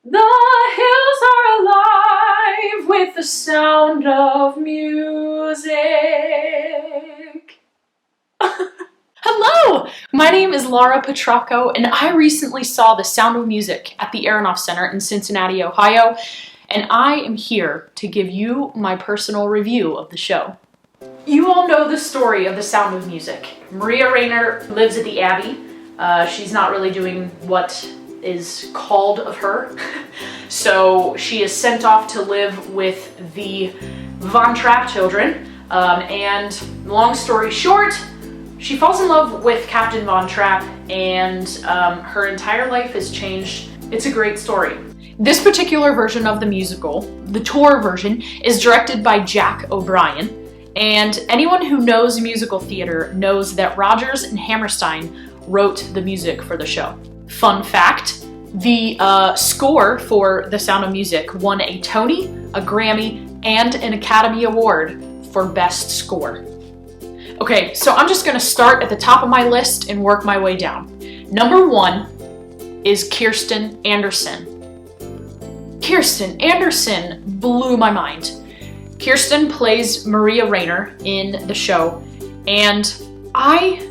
The hills are alive with the sound of music. Hello! My name is Laura Petracco, and I recently saw The Sound of Music at the Aronoff Center in Cincinnati, Ohio, and I am here to give you my personal review of the show. You all know the story of The Sound of Music. Maria Rayner lives at the Abbey. She's not really doing what is called of her. So she is sent off to live with the Von Trapp children. And long story short, she falls in love with Captain Von Trapp, and her entire life is changed. It's a great story. This particular version of the musical, the tour version, is directed by Jack O'Brien. And anyone who knows musical theater knows that Rodgers and Hammerstein wrote the music for the show. Fun fact, the score for The Sound of Music won a Tony, a Grammy, and an Academy Award for Best Score. Okay, so I'm just gonna start at the top of my list and work my way down. Number 1 is Kirsten Andersen. Kirsten Andersen blew my mind. Kirsten plays Maria Rayner in the show, and I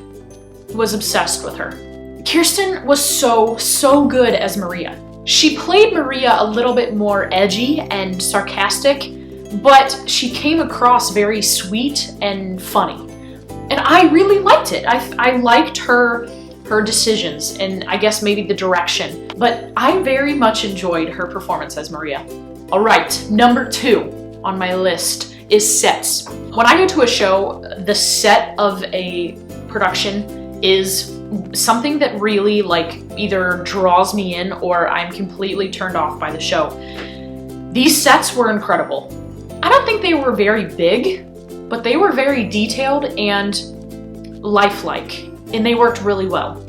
was obsessed with her. Kirsten was so good as Maria. She played Maria a little bit more edgy and sarcastic, but she came across very sweet and funny. And I really liked it. I liked her decisions and I guess maybe the direction, but I very much enjoyed her performance as Maria. All right, number 2 on my list is sets. When I go to a show, the set of a production is something that really either draws me in or I'm completely turned off by the show. These sets were incredible. I don't think they were very big, but they were very detailed and lifelike, and they worked really well.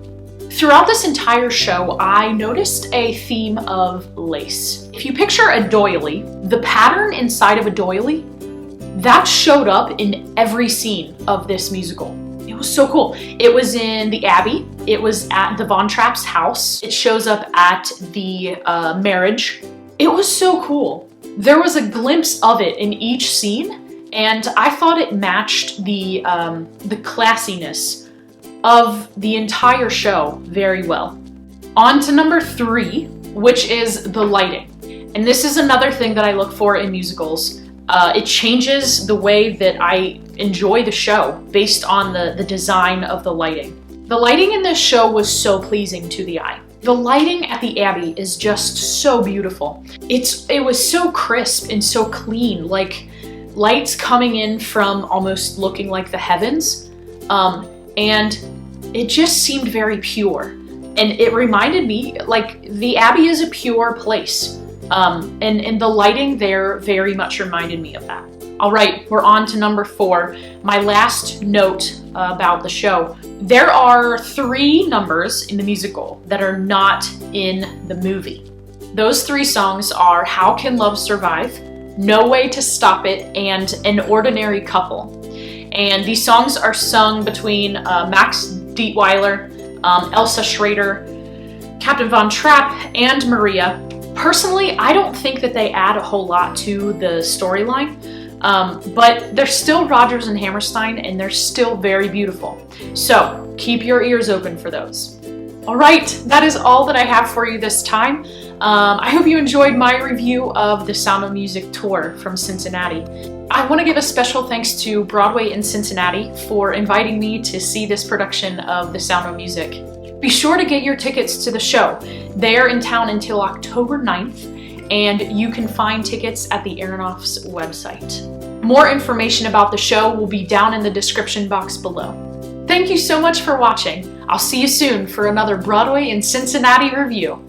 Throughout this entire show, I noticed a theme of lace. If you picture a doily, the pattern inside of a doily, that showed up in every scene of this musical. It was so cool. It was in the Abbey. It was at the Von Trapp's house. It shows up at the marriage. It was so cool. There was a glimpse of it in each scene, and I thought it matched the classiness of the entire show very well. On to number 3, which is the lighting. And this is another thing that I look for in musicals. It changes the way that I enjoy the show based on the design of the lighting. The lighting in this show was so pleasing to the eye. The lighting at the Abbey is just so beautiful. It was so crisp and so clean, like lights coming in from almost looking like the heavens. And it just seemed very pure. And it reminded me, the Abbey is a pure place. And the lighting there very much reminded me of that. All right, we're on to number 4, my last note about the show. There are 3 numbers in the musical that are not in the movie. Those 3 songs are How Can Love Survive, No Way to Stop It, and An Ordinary Couple. And these songs are sung between Max Dietweiler, Elsa Schrader, Captain Von Trapp, and Maria. Personally, I don't think that they add a whole lot to the storyline, but they're still Rodgers and Hammerstein, and they're still very beautiful. So keep your ears open for those. All right, that is all that I have for you this time. I hope you enjoyed my review of the Sound of Music tour from Cincinnati. I want to give a special thanks to Broadway in Cincinnati for inviting me to see this production of The Sound of Music. Be sure to get your tickets to the show. They're in town until October 9th, and you can find tickets at the Aronoff's website. More information about the show will be down in the description box below. Thank you so much for watching. I'll see you soon for another Broadway in Cincinnati review.